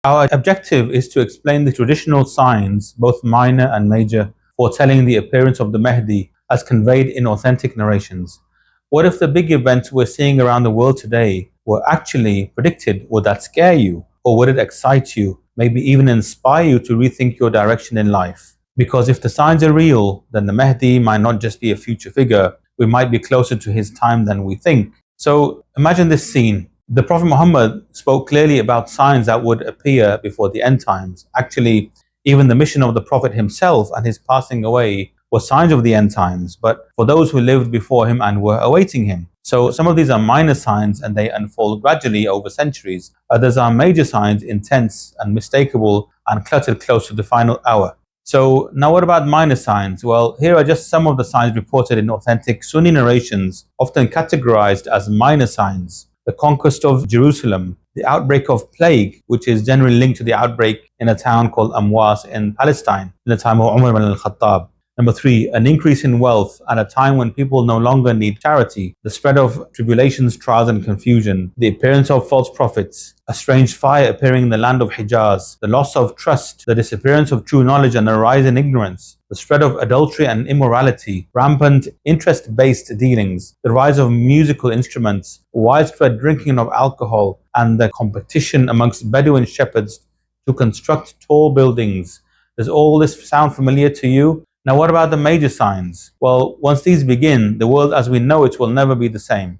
Our objective is to explain the traditional signs, both minor and major, foretelling the appearance of the Mahdi as conveyed in authentic narrations. What if the big events we're seeing around the world today were actually predicted? Would that scare you? Or would it excite you, maybe even inspire you to rethink your direction in life? Because if the signs are real, then the Mahdi might not just be a future figure, we might be closer to his time than we think. So imagine this scene. The Prophet Muhammad spoke clearly about signs that would appear before the end times. Actually, even the mission of the Prophet himself and his passing away were signs of the end times, but for those who lived before him and were awaiting him. So some of these are minor signs and they unfold gradually over centuries. Others are major signs, intense and mistakable and cluttered close to the final hour. So now what about minor signs? Well, here are just some of the signs reported in authentic Sunni narrations, often categorized as minor signs. The conquest of Jerusalem, the outbreak of plague, which is generally linked to the outbreak in a town called Amwas in Palestine in the time of Umar ibn al-Khattab. Number 3, an increase in wealth at a time when people no longer need charity, the spread of tribulations, trials and confusion, the appearance of false prophets, a strange fire appearing in the land of Hijaz, the loss of trust, the disappearance of true knowledge and a rise in ignorance, the spread of adultery and immorality, rampant interest-based dealings, the rise of musical instruments, widespread drinking of alcohol, and the competition amongst Bedouin shepherds to construct tall buildings. Does all this sound familiar to you? Now what about the major signs? Well, once these begin, the world as we know it will never be the same.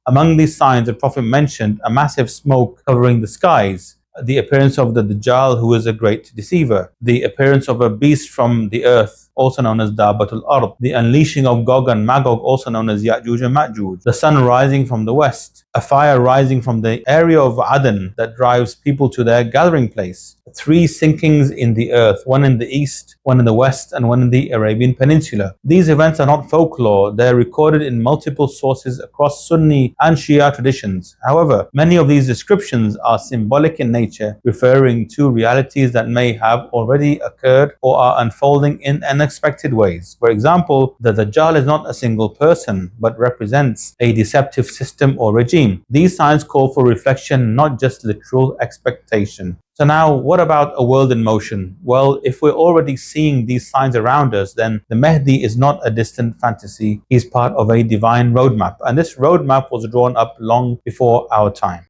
Among these signs, the Prophet mentioned a massive smoke covering the skies, the appearance of the Dajjal, who is a great deceiver, the appearance of a beast from the earth, also known as Dabbatul Ard, the unleashing of Gog and Magog, also known as Ya'juj and Ma'juj, the sun rising from the west, a fire rising from the area of Aden that drives people to their gathering place, 3 sinkings in the earth, one in the east, one in the west, and one in the Arabian Peninsula. These events are not folklore, they're recorded in multiple sources across Sunni and Shia traditions. However, many of these descriptions are symbolic in nature, referring to realities that may have already occurred or are unfolding in unexpected ways. For example, the Dajjal is not a single person, but represents a deceptive system or regime. These signs call for reflection, not just literal expectation. So now, what about a world in motion? Well, if we're already seeing these signs around us, then the Mahdi is not a distant fantasy. He's part of a divine roadmap. And this roadmap was drawn up long before our time.